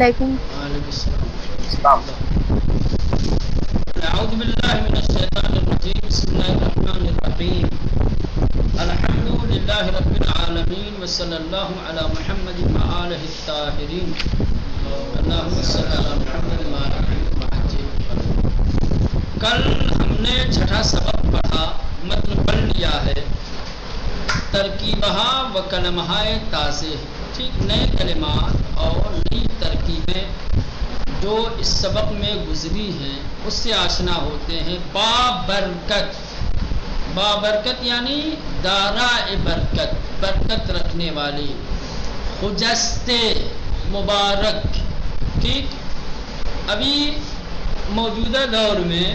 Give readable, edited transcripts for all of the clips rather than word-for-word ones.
لیکن السلام. اعوذ باللہ من الشیطان الرجیم. بسم اللہ الرحمن الرحیم. الحمد للہ رب العالمین وصلی اللہ علی محمد وآلہ الطاہرین. اللہم صلی علی محمد وآلہ محمد. کل ہم نے چھٹا سبق پڑھا، متن پڑھ لیا ہے. ترکیبہا و کلمہائے تازہ، ٹھیک، نئے کلمات اور نئی ترکیبیں جو اس سبق میں گزری ہیں اس سے آشنا ہوتے ہیں. بابرکت، بابرکت یعنی دارائے برکت، برکت رکھنے والی. خجستے، مبارک. ٹھیک، ابھی موجودہ دور میں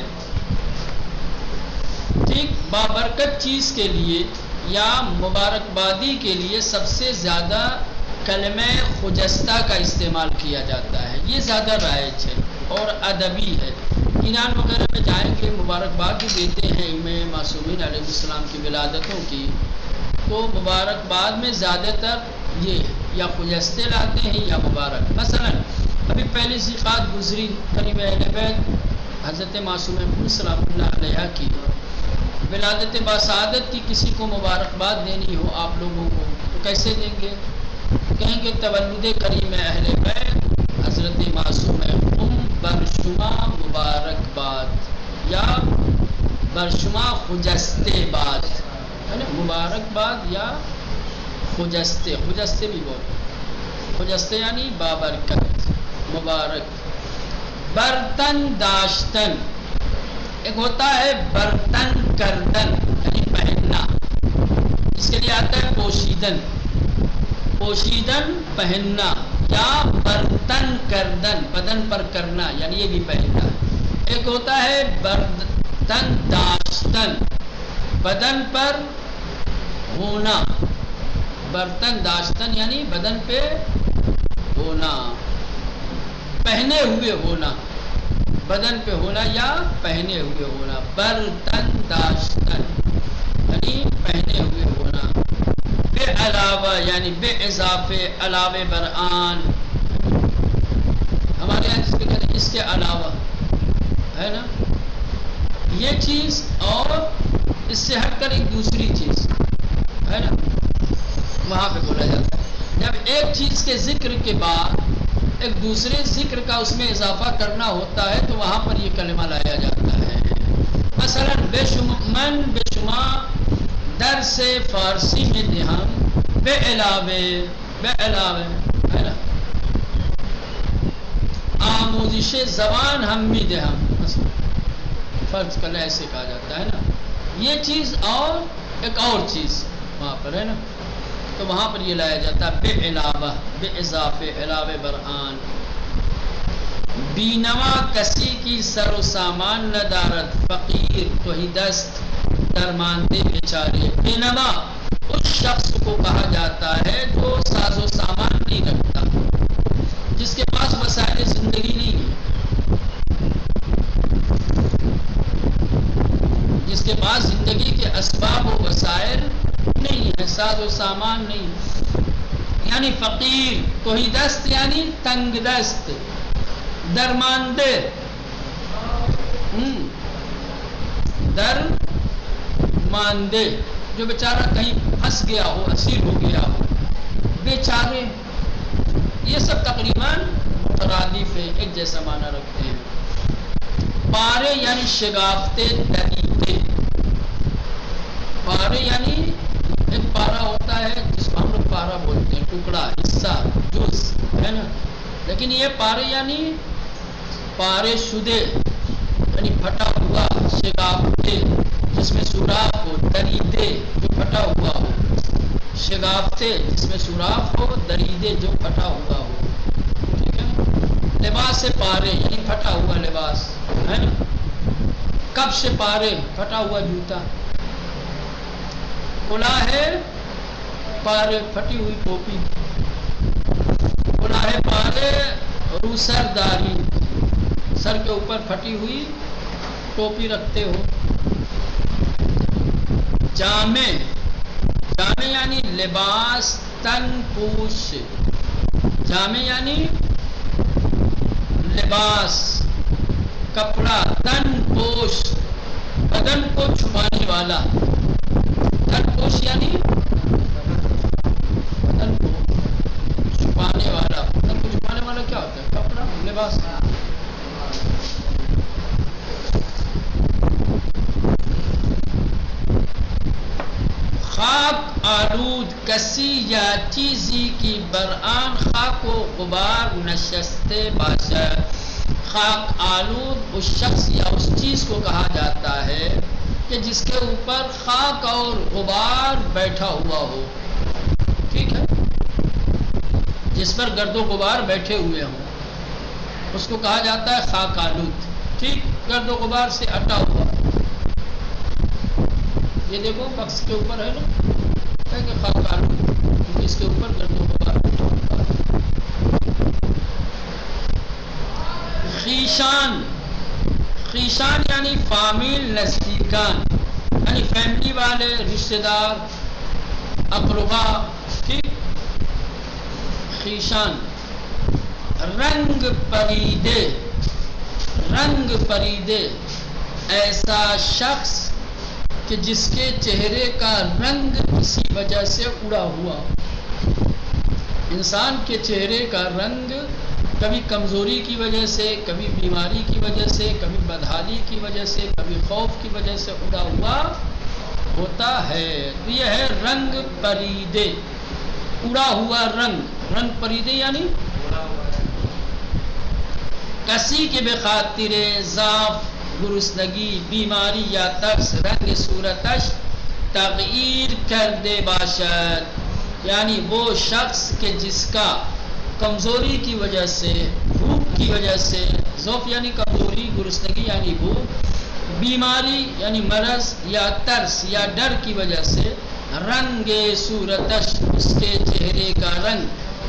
ٹھیک بابرکت چیز کے لیے یا مبارکبادی کے لیے سب سے زیادہ کلمہ خجستہ کا استعمال کیا جاتا ہے. یہ زیادہ رائج ہے اور ادبی ہے. اینان وغیرہ میں جائیں کہ مبارکباد بھی دیتے ہیں امام معصومین علیہ السلام کی ولادتوں کی، تو مبارکباد میں زیادہ تر یہ یا خجستے لاتے ہیں یا مبارک. مثلا ابھی پہلی سی بات گزری قریب اہل بیت حضرت معصوم سلام اللہ علیہ کی ولادت باسعادت کی. کسی کو مبارکباد دینی ہو آپ لوگوں کو تو کیسے دیں گے؟ کہیں کہ تولد کریم اہل بیت حضرت معصوم برشما مبارکباد یا برشما خجستے باد، ہے نا، مبارکباد یا خجستے. خجستے بھی بولتے، خجستے یعنی بابرکت، مبارک. برتن داشتن، ایک ہوتا ہے برتن کردن یعنی پہننا، اس کے لیے آتا ہے پوشیدن، پوشیدن پہننا، یا برتن کردن بدن پر کرنا یعنی یہ بھی پہننا. ایک ہوتا ہے برتن داشتن بدن پر ہونا، برتن داشتن یعنی بدن پہ ہونا، پہنے ہوئے ہونا، بدن پہ ہونا یا پہنے ہوئے ہونا. برتن داشتن یعنی پہنے ہوئے ہونا. بے علاوہ یعنی بے اضافے، علاوہ برآن، ہمارے یہاں جس کے کہتے ہیں اس کے علاوہ، ہے نا، یہ چیز اور اس سے ہٹ کر ایک دوسری چیز، ہے نا، وہاں پہ بولا جاتا ہے. جب ایک چیز کے ذکر کے بعد ایک دوسرے ذکر کا اس میں اضافہ کرنا ہوتا ہے تو وہاں پر یہ کلمہ لایا جاتا ہے. مثلا من بے شمار درس فارسی میں دہم بے علاوے، بے علاوے، ہے نا، آموزش زبان ہم بھی دہم، فرض کرنا ایسے کہا جاتا ہے نا. یہ چیز اور ایک اور چیز وہاں پر ہے نا، تو وہاں پر یہ لایا جاتا ہے بے علاوہ، بے اضافے، علاوہ برآن. بینوا کسی کی سر و سامان ندارت، فقیر تو ہی دست درماندے بیچارے. بینوا اس شخص کو کہا جاتا ہے جو ساز و سامان نہیں رکھتا، جس کے پاس وسائل زندگی نہیں ہے، جس کے پاس زندگی کے اسباب و وسائل نہیں ہے، ساز و سامان نہیں، یعنی فقیر. تو ہی دست یعنی تنگ دست، درماندے، درماندے جو بیچارہ کہیں پھنس گیا ہو، اسیر ہو گیا ہو. بیچارے، یہ سب تقریباً مترادف ہے، ایک جیسا معنی رکھتے ہیں. پارے یعنی شگافتے، دریتے. پارے یعنی ایک پارا ہوتا ہے جس کو ہم لوگ پارا بولتے ہیں، ٹکڑا، حصہ، جز، ہے نا. لیکن یہ پارے یعنی پارے شدے یعنی پھٹا ہوا. شگافتے جس میں سوراخ ہو، دریدے جو پھٹا ہوا ہو. شگافتے جس میں سوراخ ہو، دریدے جو پھٹا ہوا ہو. ٹھیک ہے. لباس سے پارے یعنی پھٹا ہوا لباس، ہے نا. کب سے پارے، پھٹا ہوا جوتا. کلا ہے پارے، پھٹی ہوئی ٹوپی. کلا ہے پارے، روسر داری، سر کے اوپر پھٹی ہوئی ٹوپی رکھتے ہو. جامع، جامع یعنی لباس تن پوش. جامع یعنی لباس کپڑا، تن پوش بدن کو چھپانے والا، تن پوش یعنی بدن کو چھپانے والا، بدن کو چھپانے والا کیا ہوتا ہے؟ کپڑا، لباس. خاک آلود کسی یا چیزی کی برآن خاک و غبار نشسته باشد. خاک آلود اس شخص یا اس چیز کو کہا جاتا ہے کہ جس کے اوپر خاک اور غبار بیٹھا ہوا ہو. ٹھیک ہے، جس پر گرد و غبار بیٹھے ہوئے ہوں اس کو کہا جاتا ہے خاک آلود. ٹھیک، گرد و غبار سے اٹا ہوا. یہ دیکھو بکس کے اوپر ہے نا کہ خاک آلود، اس کے اوپر گرد و غبار بیٹھا ہوا ہے. خیشان، خیشان یعنی فامیل، نزدیکان یعنی فیملی والے، رشتہ دار، اقربا. ٹھیک، خیشان. رنگ پریدے، رنگ پریدے ایسا شخص کہ جس کے چہرے کا رنگ کسی وجہ سے اڑا ہوا. انسان کے چہرے کا رنگ کبھی کمزوری کی وجہ سے، کبھی بیماری کی وجہ سے، کبھی بدحالی کی وجہ سے، کبھی خوف کی وجہ سے اڑا ہوا ہوتا ہے. تو یہ ہے رنگ پریدے، اڑا ہوا رنگ. رنگ پریدے یعنی کسی کے بخاطر ضعف، گرسنگی، بیماری یا ترس رنگ صورتش تغییر کر دے باشد. یعنی وہ شخص کہ جس کا کمزوری کی وجہ سے، بھوک کی وجہ سے، ضعف یعنی کمزوری، گرسنگی یعنی بھوک، بیماری یعنی مرض یا ترس یا ڈر کی وجہ سے رنگ صورتش اس کے چہرے کا رنگ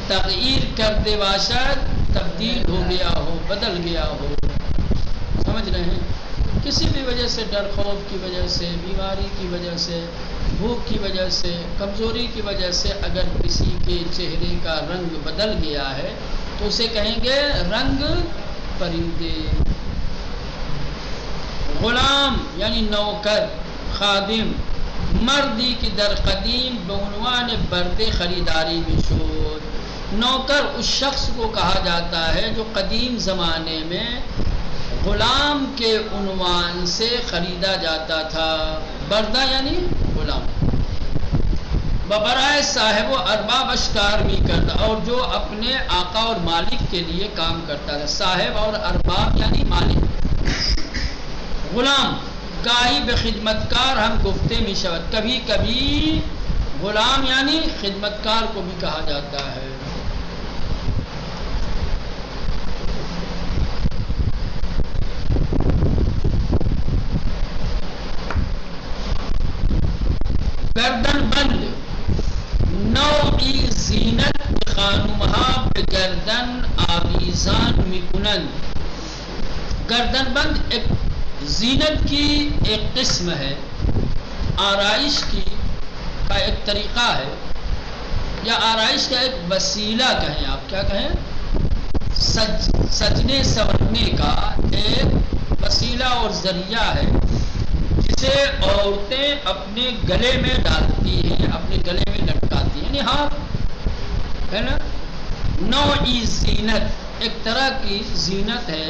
تغییر کر دے باشد تبدیل ہو گیا ہو، بدل گیا ہو. سمجھ رہے ہیں؟ کسی بھی وجہ سے، ڈر خوف کی وجہ سے، بیماری کی وجہ سے، بھوک کی وجہ سے، کمزوری کی وجہ سے اگر کسی کے چہرے کا رنگ بدل گیا ہے تو اسے کہیں گے رنگ پریدے. غلام یعنی نوکر، خادم. مردی کی در قدیم بعنوان برد خریداری بشود. نوکر اس شخص کو کہا جاتا ہے جو قدیم زمانے میں غلام کے عنوان سے خریدا جاتا تھا. بردہ یعنی غلام. ببرائے صاحب و ارباب اشکار بھی کرتا، اور جو اپنے آقا اور مالک کے لیے کام کرتا تھا. صاحب اور ارباب یعنی مالک. غلام گاہی بے خدمتکار ہم گفتے می شود. کبھی کبھی غلام یعنی خدمتکار کو بھی کہا جاتا ہے. گردن بند نوعی زینت خانمها به گردن آویزان میکنند. گردن بند ایک زینت کی ایک قسم ہے، آرائش کی کا ایک طریقہ ہے، یا آرائش کا ایک وسیلہ کہیں آپ، کیا کہیں، سجنے سورنے کا ایک وسیلہ اور ذریعہ ہے جسے عورتیں اپنے گلے میں ڈالتی ہیں، اپنے گلے میں لٹکاتی ہیں. یعنی ہاں ہے نا. نوعی زینت ایک طرح کی زینت ہے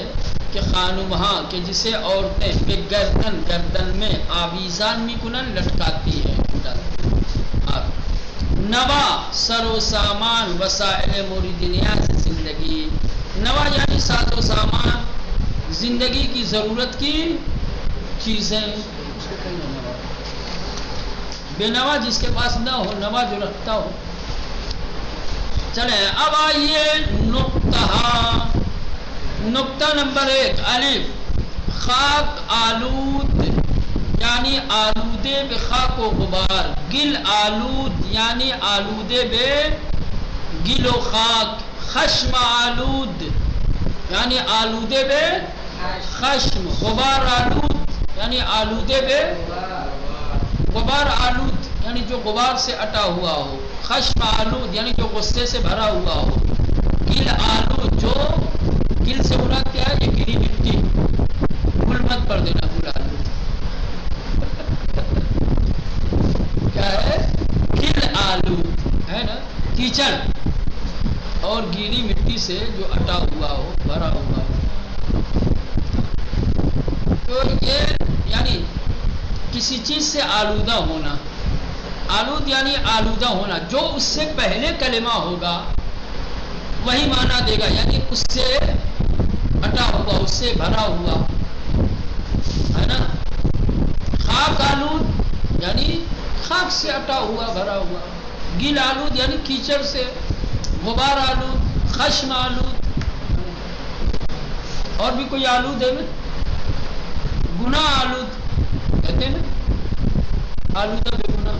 کہ خانمہاں کہ جسے عورتیں بے گردن، گردن میں آویزان میکنن لٹکاتی ہیں. نوا سر و سامان وسائل مورد نیاز زندگی. نوا یعنی ساز و سامان، زندگی کی ضرورت کی چیزیں. بے نوا جس کے پاس نہ ہو، نوا جو رکھتا ہو. چلیں اب آئیے نقطہ نمبر 1 الف. خاک آلود یعنی آلودے بے خاک و غبار. گل آلود یعنی آلودے بے گل و خاک. خشم آلود یعنی آلودے بے خشم. غبار آلود یعنی آلودے بے غبار. آلود یعنی جو غبار سے اٹا ہوا ہو. خشم آلود یعنی جو غصے سے بھرا ہوا ہو. گل آلود جو گل سے مراد اٹا ہوا ہو، بھرا ہوا ہو. تو یہ یعنی کسی چیز سے آلودہ ہونا، آلود یعنی آلودہ ہونا، جو اس سے پہلے کلمہ ہوگا وہی معنی دے گا، یعنی اس سے اٹا ہوا، اس سے بھرا ہوا ہے نا. خاک آلود یعنی خاک سے اٹا ہوا، بھرا ہوا. گل آلود یعنی کیچڑ سے، غبار آلود، خشم آلود. اور بھی کوئی آلود ہے نا، گناہ آلود کہتے ہیں نا، آلودہ بے گناہ.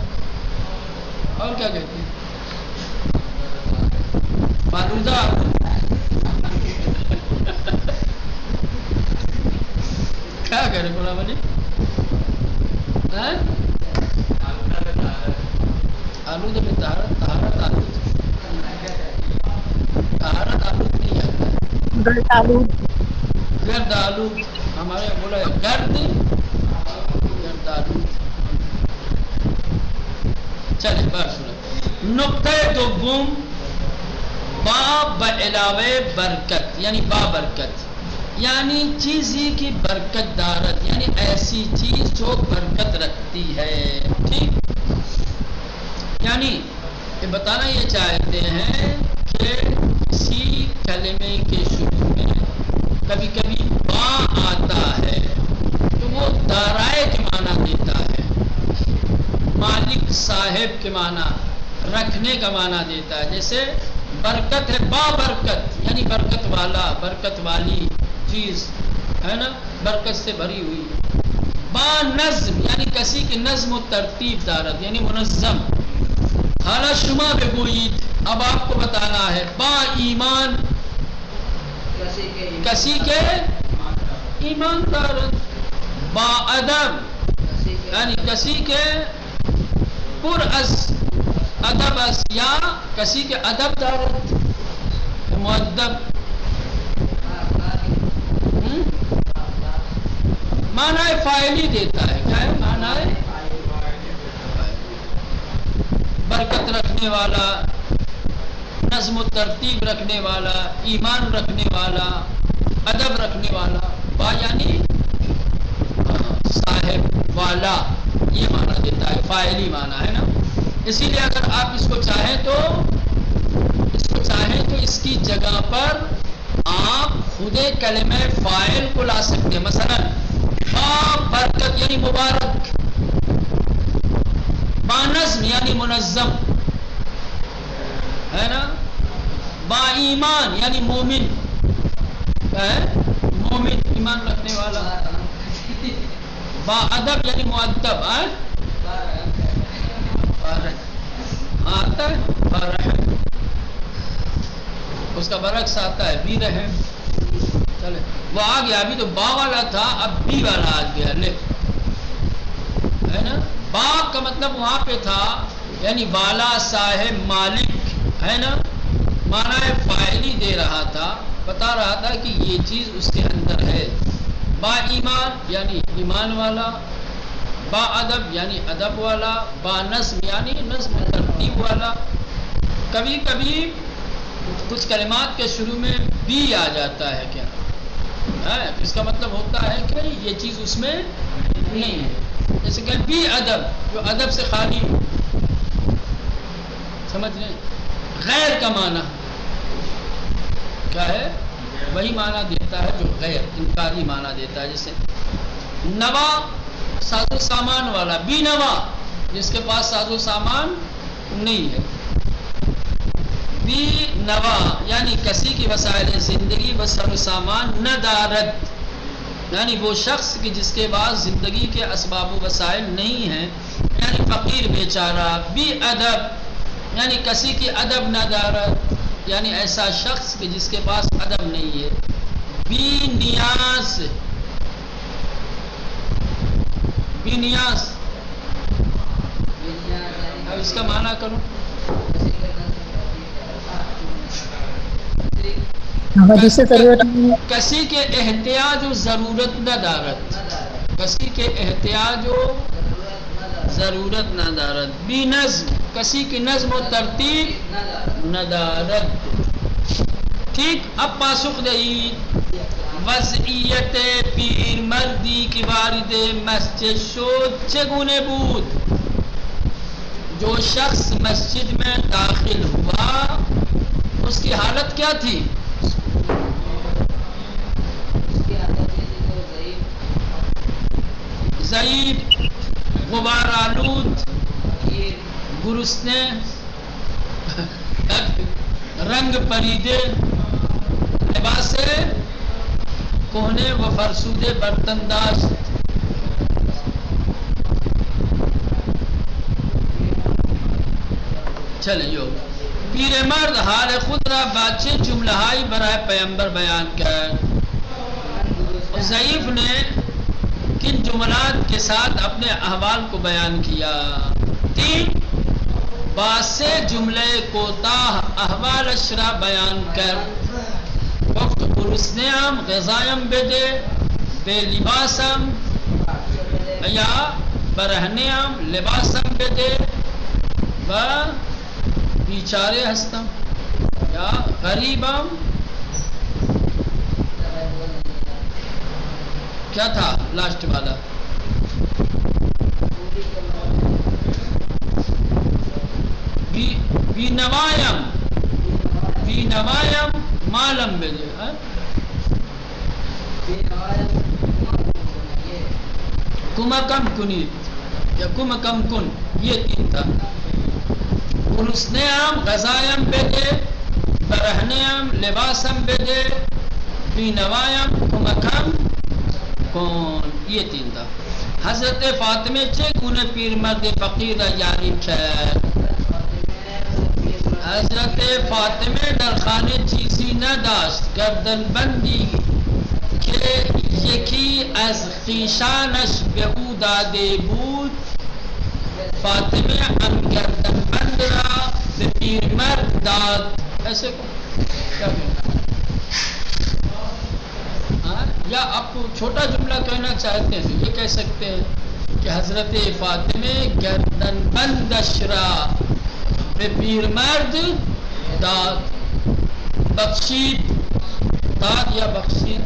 اور کیا کہتے ہیں؟ آلودہ آلود. کیا کہہ رہے مولانا جی؟ آلود میں طہارت، طہارت آلود، طہارت آلود نہیں آتا ہے. گرد آلود، گرد آلود ہمارے بولا ہے، گرد آلود. چلے بات سنو. نقطۂ دوم با علاوہ برکت، یعنی با برکت، یعنی چیز ہی کی برکت دارت، یعنی ایسی چیز جو برکت رکھتی ہے. ٹھیک، یعنی یہ بتانا یہ چاہتے ہیں کہ کسی کلمے کے شروع میں کبھی کبھی با آتا ہے تو وہ دارائے کے معنی دیتا ہے، مالک صاحب کے معنی، رکھنے کا معنی دیتا ہے. جیسے برکت ہے، با برکت یعنی برکت والا، برکت والی چیز ہے نا، برکت سے بھری ہوئی. با نظم یعنی کسی کی نظم و ترتیب دارت، یعنی منظم. حالا شما بگویید، اب آپ کو بتانا ہے. با ایمان کسی کے ایمان دارت. با ادب یعنی کسی کے پر از ادب از، یا کسی کے ادب دارت، مؤدب. معنی فاعلی دیتا ہے. کیا ہے معنی؟ برکت رکھنے والا، نظم و ترتیب رکھنے والا، ایمان رکھنے والا، ادب رکھنے والا. با یعنی صاحب والا، یہ معنی دیتا ہے، فاعلی معنی ہے نا. اسی لیے اگر آپ اس کو چاہیں تو اس کی جگہ پر آپ خود کلمہ فاعل کو لا سکتے ہیں. مثلا با برکت یعنی مبارک، با نظم یعنی منظم ہے نا، با ایمان یعنی مومن ہے، مومن ایمان رکھنے والا. با ادب یعنی مؤدب ہے، آتا ہے برحم، اس کا برعکس آتا ہے بی رحم. چلے وہ آ گیا، ابھی تو با والا تھا، اب بی والا آ گیا لے ہے نا. با کا مطلب وہاں پہ تھا یعنی والا، صاحب، مالک ہے نا، معنی فاعلی دے رہا تھا، بتا رہا تھا کہ یہ چیز اس کے اندر ہے. با ایمان یعنی ایمان والا، با ادب یعنی ادب والا، با نظم یعنی نظم ترتیب والا. کبھی کبھی کچھ کلمات کے شروع میں بھی آ جاتا ہے. کیا ہے؟ اس کا مطلب ہوتا ہے کہ یہ چیز اس میں نہیں ہے. جیسے کہ بھی ادب، جو ادب سے خالی ہو. سمجھ لیں. غیر کا معنی کیا ہے؟ وہی معنی دیتا ہے جو غیر، انکاری معنی دیتا ہے. جیسے نوا ساز و سامان والا، بی نوا جس کے پاس ساز و سامان نہیں ہے. بی نوا یعنی کسی کی وسائل زندگی و سر و سامان نہ دارد، یعنی وہ شخص کی جس کے پاس زندگی کے اسباب و وسائل نہیں ہیں، یعنی فقیر بیچارہ. بی ادب یعنی کسی کی ادب نہ دارد، یعنی ایسا شخص کہ جس کے پاس ادب نہیں ہے. بی نیاز، بی نیاز، اب اس کا معنی کروں. جسے ضرورت نہیں ہے، کسی کے احتیاج و ضرورت نہ دارد، کسی کے احتیاج و ضرورت نہ دارد. بی نظم کسی کی نظم و ترتیب نہ دارد. ٹھیک. اب پاسخ دهید وضعیت پیرمردی که وارد مسجد شد چگونه بود؟ جو شخص مسجد میں داخل ہوا اس کی حالت کیا تھی؟ ضعیف، غبار آلود، گرسنے، رنگ پریدے، لباس کہنے و فرسودے برتن داشت. چلیو پیر مرد حال خود را بچه جمله هایی برای پیامبر بیان کرد. ضعیف نے کن جملات کے ساتھ اپنے احوال کو بیان کیا؟ 3 باسے جملے کوتاہ احوال اشرا بیان کر وقت گرسنیم غذایم بده بے لباسم یا برہنیم لباسم بده و بیچارے ہستم یا غریبم. کیا تھا لاسٹ والا؟ بی نوایم مالم بده کمکم کنید یا کمکم کن، یہ 3 تھا. گرسنیم غذایم بده، برہنیم لباسم بده، بی نوایم کمکم کن، یہ 3 تھا. حضرت فاطمه چگونه پیرمرد فقیر را یاری کرد؟ حضرت فاطمه در خانه چیزی نداشت، گردن بندی که یکی از خویشانش به او داده بود. فاطمه ان گردن بند را به پیرمرد داد. ایسے کیا یا آپ کو چھوٹا جملہ کہنا چاہتے ہیں تو یہ کہہ سکتے ہیں کہ حضرت فاطمه گردن بندش را به پیرمرد داد. بخشید، داد یا بخشید.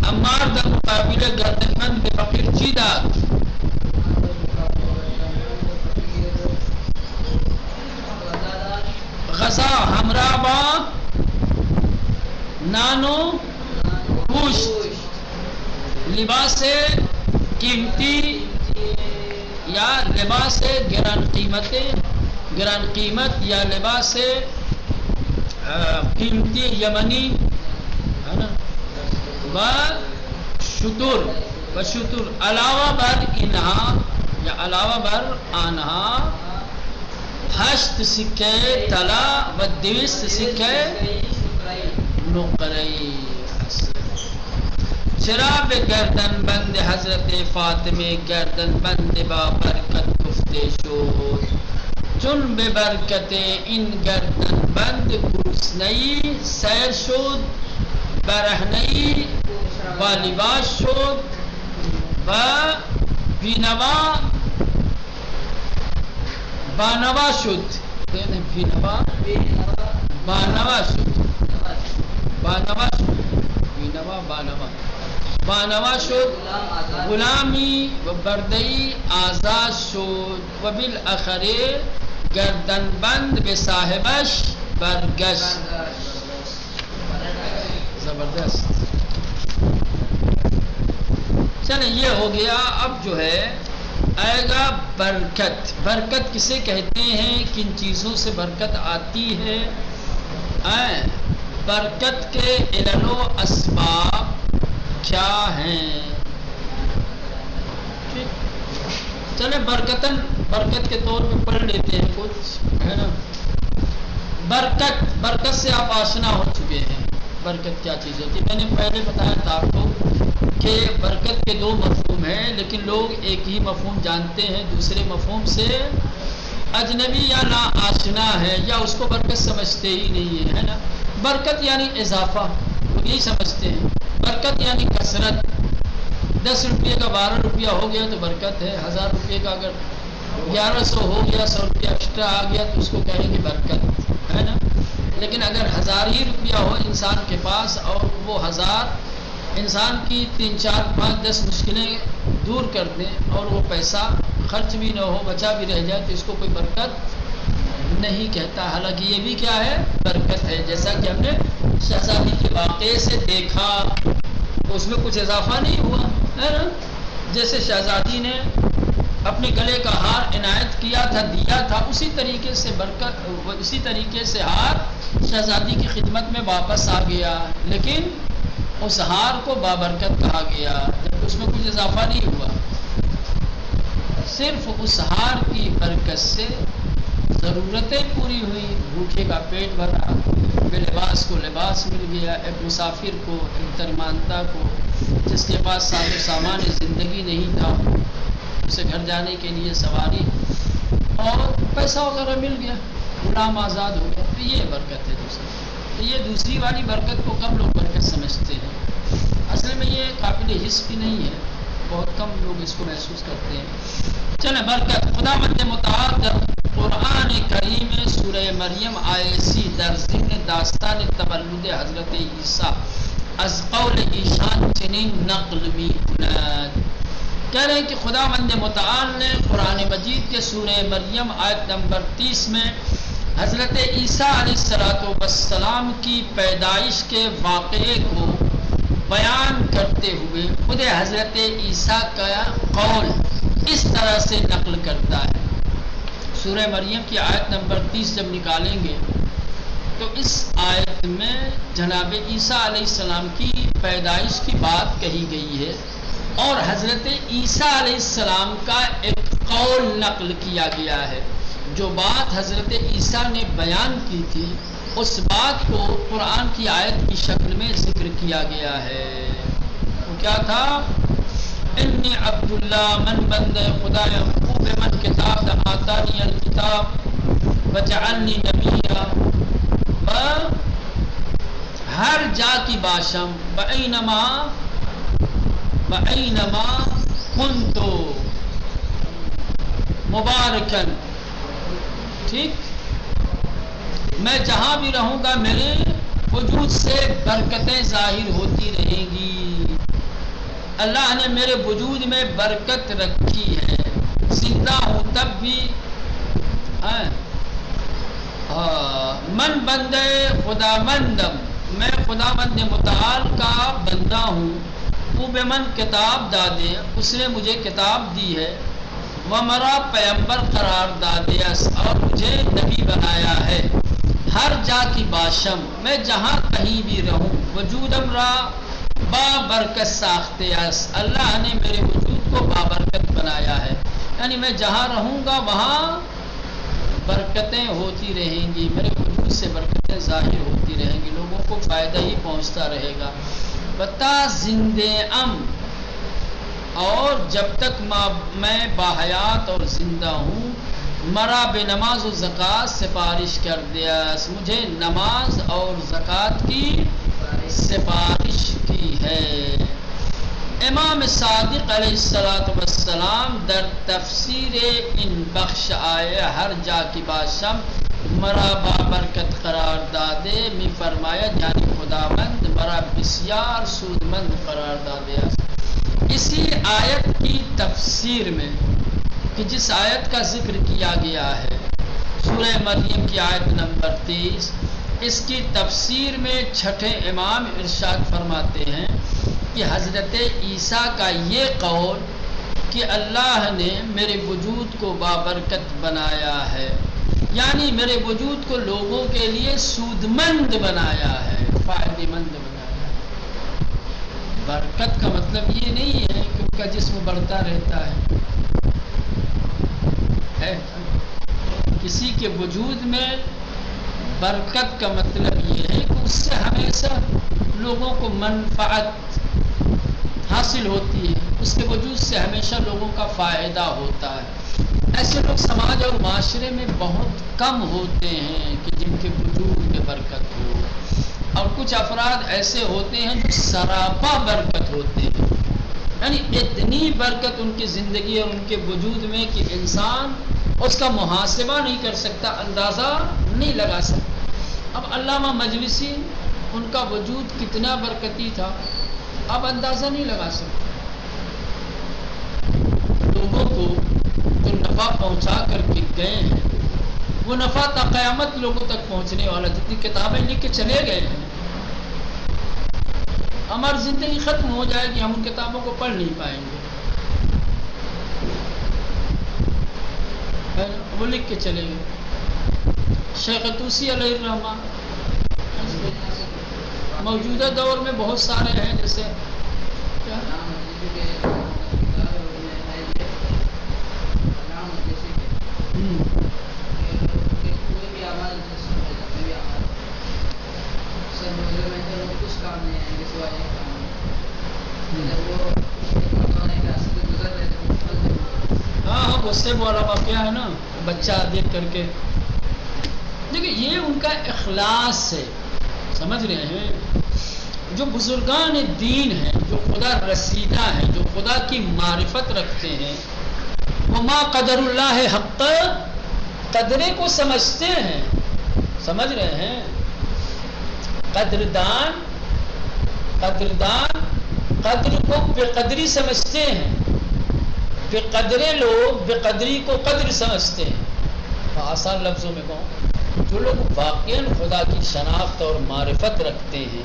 عمار در مقابل گردنبند به فقیر چی داد؟ غذا همراه با نان و گوشت، لباس قیمتی یا لباس گران قیمت یا لباس قیمتی یمنی ہے نا، و شتر علاوہ بر انہا یا علاوہ بر آنہا 8 سکے طلا و 200 سکے نقرئی. چرا به گردن بند حضرت فاطمه گردن بند با برکت گفته شد؟ چون به برکت این گردن بند گرسنه‌ای سیر شد، برهنه‌ای با لباس شد و بانوا شد. بانوا شد، غلامی و بردئی آزاد شد و بالاخره گردن بند به صاحبش برگشت. زبردست. چلیں یہ ہو گیا. اب جو ہے آئے گا برکت. برکت کسے کہتے ہیں؟ کن چیزوں سے برکت آتی ہے؟ برکت کے علل و اسباب کیا ہیں؟ چلیں برکت کے طور پہ پڑھ لیتے ہیں کچھ، ہے نا. برکت سے آپ آشنا ہو چکے ہیں. برکت کیا چیز ہوتی ہے؟ میں نے پہلے بتایا تھا آپ کو کہ برکت کے 2 مفہوم ہیں، لیکن لوگ ایک ہی مفہوم جانتے ہیں، دوسرے مفہوم سے اجنبی یا نا آشنا ہے یا اس کو برکت سمجھتے ہی نہیں ہے نا. برکت یعنی اضافہ، لوگ یہی سمجھتے ہیں. برکت یعنی کثرت. 10 روپے کا 12 روپیہ ہو گیا تو برکت ہے. 1000 روپے کا اگر 1100 ہو گیا، 100 روپیہ ایکسٹرا آ گیا تو اس کو کہیں گے برکت ہے نا. لیکن اگر 1000 ہی روپیہ ہو انسان کے پاس اور وہ 1000 انسان کی 3 4 5 10 مشکلیں دور کر دیں اور وہ پیسہ خرچ بھی نہ ہو، بچا بھی رہ جائے، تو اس کو کوئی برکت نہیں کہتا. حالانکہ یہ بھی کیا ہے؟ برکت ہے. جیسا کہ ہم نے شہزادی کے واقعے سے دیکھا تو اس میں کچھ اضافہ نہیں ہوا ہے نا. جیسے شہزادی نے اپنے گلے کا ہار عنایت کیا تھا، دیا تھا، اسی طریقے سے برکت، اسی طریقے سے ہار شہزادی کی خدمت میں واپس آ گیا. لیکن اس ہار کو بابرکت کہا گیا جب اس میں کچھ اضافہ نہیں ہوا. صرف اس ہار کی برکت سے ضرورتیں پوری ہوئی، بھوکے کا پیٹ بھرا، بے لباس کو لباس مل گیا، ایک مسافر کو، ایک درماندہ کو جس کے پاس ساز و سامان زندگی نہیں تھا اسے گھر جانے کے لیے سواری اور پیسہ وغیرہ مل گیا، غلام آزاد ہو گیا. تو یہ برکت ہے دوسری. تو یہ دوسری والی برکت کو کم لوگ برکت سمجھتے ہیں. اصل میں یہ قابل حس بھی نہیں ہے، بہت کم لوگ اس کو محسوس کرتے ہیں. چلیں برکت خدا مند متعال قرآن کریم سورہ مریم آیسی در ضمن داستان تولد حضرت عیسیٰ از قول ایشان چنین نقل می کند. کہہ رہے ہیں کہ خدا مند متعال نے قرآن مجید کے سورہ مریم آیت نمبر 30 میں حضرت عیسیٰ علیہ السلام کی پیدائش کے واقعے کو بیان کرتے ہوئے خود حضرت عیسیٰ کا قول اس طرح سے نقل کرتا ہے. سورہ مریم کی آیت نمبر 30 جب نکالیں گے تو اس آیت میں جناب عیسیٰ علیہ السلام کی پیدائش کی بات کہی گئی ہے اور حضرت عیسیٰ علیہ السلام کا ایک قول نقل کیا گیا ہے. جو بات حضرت عیسیٰ نے بیان کی تھی اس بات کو قرآن کی آیت کی شکل میں ذکر کیا گیا ہے. وہ کیا تھا؟ انی عبداللہ من بند خدا یعقوب من کتاب آتانی الکتاب وجعلنی نبیا ہر جا کی باشم بینما کنتو مبارکن. ٹھیک، میں جہاں بھی رہوں گا میرے وجود سے برکتیں ظاہر ہوتی رہیں گی. اللہ نے میرے وجود میں برکت رکھی ہے. زندہ ہوں تب بھی من بندے خدا مندم، میں خدا مند متعال کا بندہ ہوں. وہ بے من کتاب دادے، اس نے مجھے کتاب دی ہے. وہ مرا پیمبر قرار دادے اور مجھے نبی بنایا ہے. ہر جا کی باشم، میں جہاں کہیں بھی رہوں. وجودم را با برکت ساختے اس، اللہ نے میرے وجود کو بابرکت بنایا ہے. یعنی میں جہاں رہوں گا وہاں برکتیں ہوتی رہیں گی، میرے وجود سے برکتیں ظاہر ہوتی رہیں گی، لوگوں کو فائدہ ہی پہنچتا رہے گا. بتا زندے ام، اور جب تک میں باحیات اور زندہ ہوں. مرا بے نماز و زکوٰۃ سفارش کر دیا، مجھے نماز اور زکوٰۃ کی سفارش کی ہے. امام صادق علیہ السلام در تفسیر ان بخش آئے ہر جا کی باشم مرا بابرکت قرار دادے میں فرمایا، یعنی خداوند مرا بسیار سودمند قرار دادے. اسی آیت کی تفسیر میں کہ جس آیت کا ذکر کیا گیا ہے سورہ مریم کی آیت نمبر 30، اس کی تفسیر میں چھٹے امام ارشاد فرماتے ہیں کہ حضرت عیسیٰ کا یہ قول کہ اللہ نے میرے وجود کو بابرکت بنایا ہے، یعنی میرے وجود کو لوگوں کے لیے سودمند بنایا ہے، فائدہ مند بنایا ہے. برکت کا مطلب یہ نہیں ہے کہ ان کا جسم بڑھتا رہتا ہے. کسی کے وجود میں برکت کا مطلب یہ ہے کہ اس سے ہمیشہ لوگوں کو منفعت حاصل ہوتی ہے، اس کے وجود سے ہمیشہ لوگوں کا فائدہ ہوتا ہے. ایسے لوگ سماج اور معاشرے میں بہت کم ہوتے ہیں کہ جن کے وجود میں برکت ہو، اور کچھ افراد ایسے ہوتے ہیں جو سراپا برکت ہوتے ہیں، یعنی اتنی برکت ان کی زندگی اور ان کے وجود میں کہ انسان اس کا محاسبہ نہیں کر سکتا، اندازہ نہیں لگا سکتا۔ اب علامہ مجلسی ان کا وجود کتنا برکتی تھا، اب اندازہ نہیں لگا سکتے۔ لوگوں کو جو نفع پہنچا کر کے گئے ہیں وہ نفع تا قیامت لوگوں تک پہنچنے والا، جتنی کتابیں لکھ کے چلے گئے ہیں، ہماری زندگی ختم ہو جائے گی، ہم ان کتابوں کو پڑھ نہیں پائیں گے، وہ لکھ کے چلے گئے۔ شیخ طوسی علیہ الرحمہ موجودہ دور میں بہت سارے ہیں، جیسے ہاں اس سے والا واقعہ ہے نا، بچہ دیکھ کر کے، دیکھیں یہ ان کا اخلاص ہے، سمجھ رہے ہیں؟ جو بزرگان دین ہیں، جو خدا رسیدہ ہیں، جو خدا کی معرفت رکھتے ہیں، وہ ما قدر اللہ حق قدرے کو سمجھتے ہیں، سمجھ رہے ہیں؟ قدردان قدر کو بے قدری سمجھتے ہیں، بے قدرے لوگ بے قدری کو قدر سمجھتے ہیں۔ آسان لفظوں میں کہوں، جو لوگ واقعاً خدا کی شناخت اور معرفت رکھتے ہیں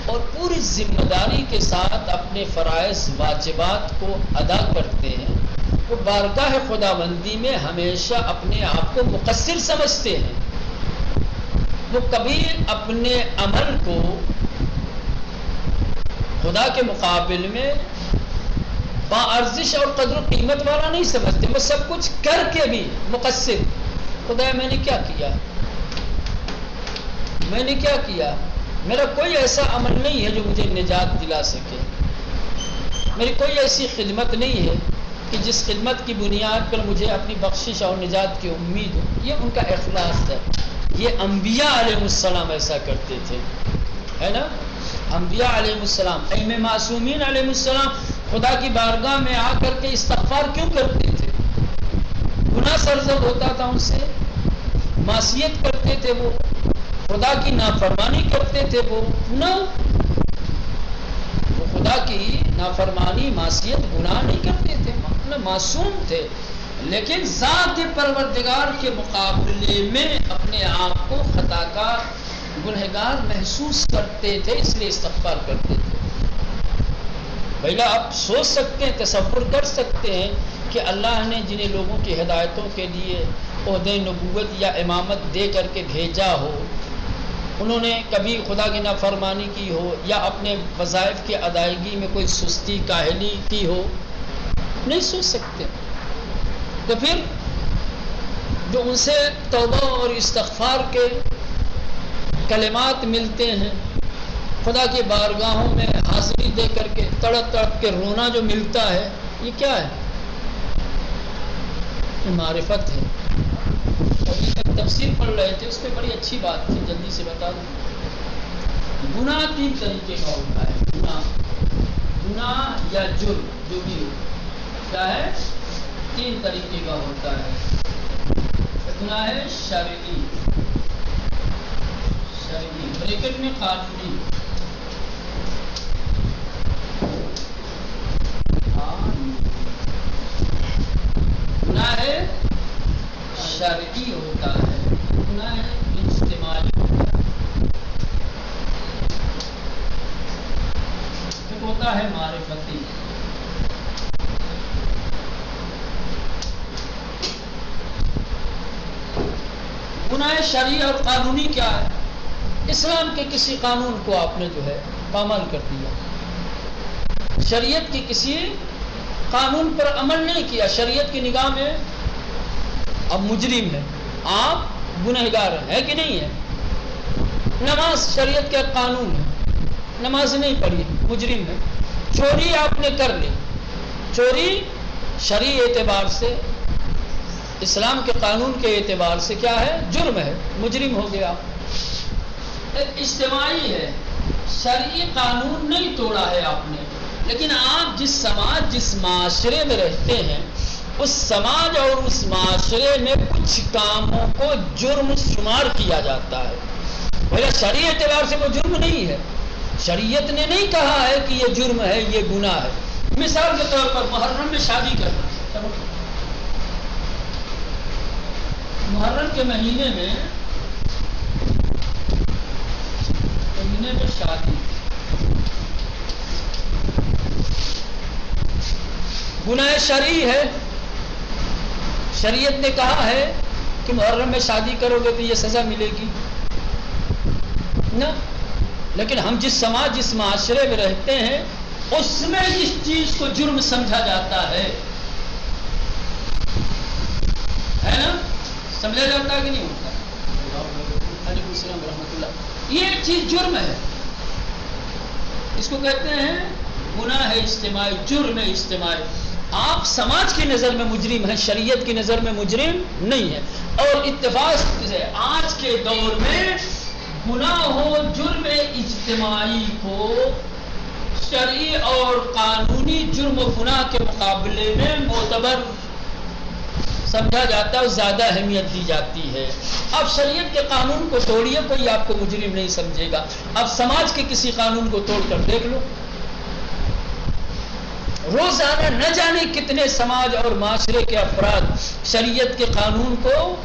اور پوری ذمہ داری کے ساتھ اپنے فرائض واجبات کو ادا کرتے ہیں، وہ بارگاہ خداوندی میں ہمیشہ اپنے آپ کو مقصر سمجھتے ہیں۔ وہ کبھی اپنے عمل کو خدا کے مقابل میں باارزش اور قدر و قیمت والا نہیں سمجھتے، وہ سب کچھ کر کے بھی مقصر، خدا میں نے کیا کیا، میں نے کیا کیا، میرا کوئی ایسا عمل نہیں ہے جو مجھے نجات دلا سکے، میری کوئی ایسی خدمت نہیں ہے کہ جس خدمت کی بنیاد پر مجھے اپنی بخشش اور نجات کی امید ہو۔ یہ ان کا اخلاص ہے۔ یہ انبیاء علیہ السلام ایسا کرتے تھے، ہے نا؟ انبیاء علیہ السلام، ائمہ معصومین علیہ السلام خدا کی بارگاہ میں آ کر کے استغفار کیوں کرتے تھے؟ گناہ سرزد ہوتا تھا ان سے، معصیت کرتے تھے، وہ خدا کی نافرمانی کرتے تھے، وہ خدا کی نافرمانی معصیت گناہ نہیں کرتے تھے، معصوم تھے، لیکن ذات پروردگار کے مقابلے میں اپنے آپ کو خطاکار گنہگار محسوس کرتے تھے، اس لیے استغفار کرتے تھے۔ بھائیلا آپ سوچ سکتے ہیں، تصور کر سکتے ہیں کہ اللہ نے جنہیں لوگوں کی ہدایتوں کے لیے عہدۂ نبوت یا امامت دے کر کے بھیجا ہو، انہوں نے کبھی خدا کی نافرمانی کی ہو یا اپنے وظائف کی ادائیگی میں کوئی سستی کاہلی کی ہو؟ نہیں سوچ سکتے۔ تو پھر جو ان سے توبہ اور استغفار کے کلمات ملتے ہیں، خدا کی بارگاہوں میں حاضری دے کر کے تڑپ تڑپ کے رونا جو ملتا ہے، یہ کیا ہے؟ یہ معرفت ہے۔ ابھی تک تفسیر پڑھ رہے تھے، اس پہ بڑی اچھی بات تھی، جلدی سے بتا دوں۔ گناہ 3 طریقے کا ہوتا ہے، گناہ یا جرم جو بھی ہو، کیا ہے؟ 3 طریقے کا ہوتا ہے۔ گناہ ہے شرعی، بریکٹ میں قانونی، گناہ ہے شرعی ہوتا ہے، گناہ ہے اجتماعی ہوتا ہے، پھر ہوتا ہے معرفتی۔ گناہ شرعی اور قانونی کیا ہے؟ اسلام کے کسی قانون کو آپ نے جو ہے پامال کر دیا، شریعت کی کسی قانون پر عمل نہیں کیا، شریعت کی نگاہ میں اب مجرم ہے، آپ گنہگار ہے کہ نہیں ہے؟ نماز شریعت کا قانون ہے، نماز نہیں پڑھی، مجرم ہے۔ چوری آپ نے کر لی، چوری شرعی اعتبار سے، اسلام کے قانون کے اعتبار سے کیا ہے؟ جرم ہے، مجرم ہو گیا۔ اجتماعی ہے، شرعی قانون نہیں توڑا ہے آپ نے، لیکن آپ جس سماج جس معاشرے میں رہتے ہیں اس سماج اور اس معاشرے میں کچھ کاموں کو جرم شمار کیا جاتا ہے. بھیا شرعی اعتبار سے وہ جرم نہیں ہے. شریعت نے نہیں کہا ہے کہ یہ جرم ہے، یہ گناہ ہے. مثال کے طور پر محرم میں شادی کرنا. محرم کے مہینے میں شادی گناہ شرعی ہے. شریعت نے کہا ہے کہ محرم میں شادی کرو گے تو یہ سزا ملے گی نا. لیکن ہم جس سماج جس معاشرے میں رہتے ہیں اس میں اس چیز کو جرم سمجھا جاتا ہے نا. سمجھا جاتا ہے کہ نہیں ہوتا؟ علیکم السلام ورحمۃ اللہ. یہ ایک چیز جرم ہے. اس کو کہتے ہیں گناہ ہے اجتماعی، جرم ہے اجتماعی. آپ سماج کی نظر میں مجرم ہیں، شریعت کی نظر میں مجرم نہیں ہے. اور اتفاق سے آج کے دور میں گناہ ہو جرم اجتماعی کو شرعی اور قانونی جرم و گناہ کے مقابلے میں معتبر سمجھا جاتا ہے اور زیادہ اہمیت دی جاتی ہے. اب شریعت کے قانون کو توڑیے، کوئی آپ کو مجرم نہیں سمجھے گا. اب سماج کے کسی قانون کو توڑ کر دیکھ لو، روزانہ نہ جانے کتنے سماج اور معاشرے کے افراد شریعت کے قانون کو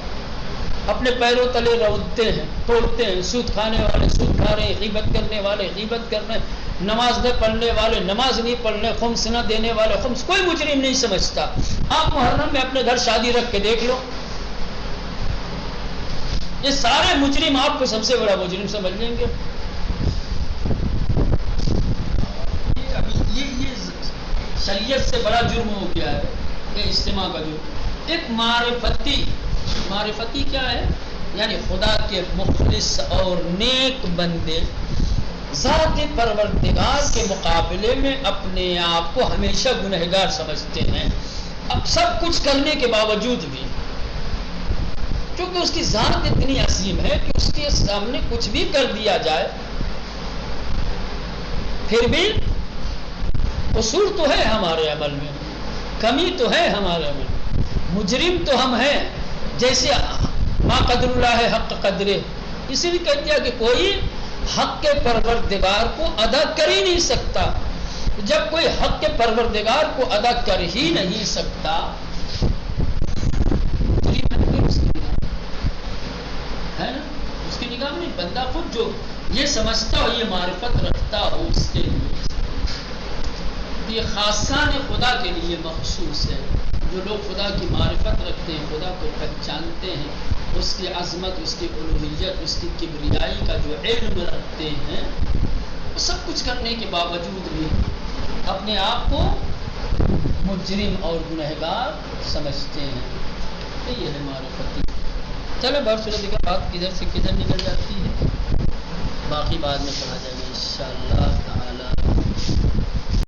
اپنے پیروں تلے رودتے ہیں، توڑتے ہیں. سود کھانے والے سود کھا رہے ہیں، غیبت کرنے والے غیبت کر رہے ہیں، نماز نہ پڑھنے والے نماز نہیں پڑھ رہے، خمس نہ دینے والے خمس. کوئی مجرم نہیں سمجھتا. آپ محرم میں اپنے گھر شادی رکھ کے دیکھ لو، یہ سارے مجرم آپ کو سب سے بڑا مجرم سمجھ لیں گے. یہ شریعت سے بڑا جرم ہو گیا ہے یہ اجتماع کا جرم. ایک معرفتی کیا ہے؟ یعنی خدا کے مخلص اور نیک بندے ذات پروردگار کے مقابلے میں اپنے آپ کو ہمیشہ گنہگار سمجھتے ہیں. اب سب کچھ کرنے کے باوجود بھی، کیونکہ اس کی ذات اتنی عظیم ہے کہ اس کے سامنے کچھ بھی کر دیا جائے پھر بھی قصور تو ہے ہمارے عمل میں، کمی تو ہے ہمارے عمل میں. مجرم تو ہم ہیں، جیسے ما قدر اللہ حق قدرے. اسی لیے کہتے ہیں کہ کوئی حق کے پروردگار کو ادا کر ہی نہیں سکتا. جب کوئی حق کے پروردگار کو ادا کر ہی نہیں سکتا ہے نا، اس کی نگاہ میں بندہ خود جو یہ سمجھتا ہو، یہ معرفت رکھتا ہو، اس کے لیے یہ خاصان خدا کے لیے مخصوص ہے. جو لوگ خدا کی معرفت رکھتے ہیں، خدا کو پہچانتے ہیں، اس کی عظمت، اس کی الوہیت، اس کی کبریائی کا جو علم رکھتے ہیں، وہ سب کچھ کرنے کے باوجود بھی اپنے آپ کو مجرم اور گنہگار سمجھتے ہیں. یہ ہے معرفتی. چلو بہت صورت کی بات کدھر سے کدھر نکل جاتی ہے، باقی بعد میں پڑھا جائے گا انشاءاللہ.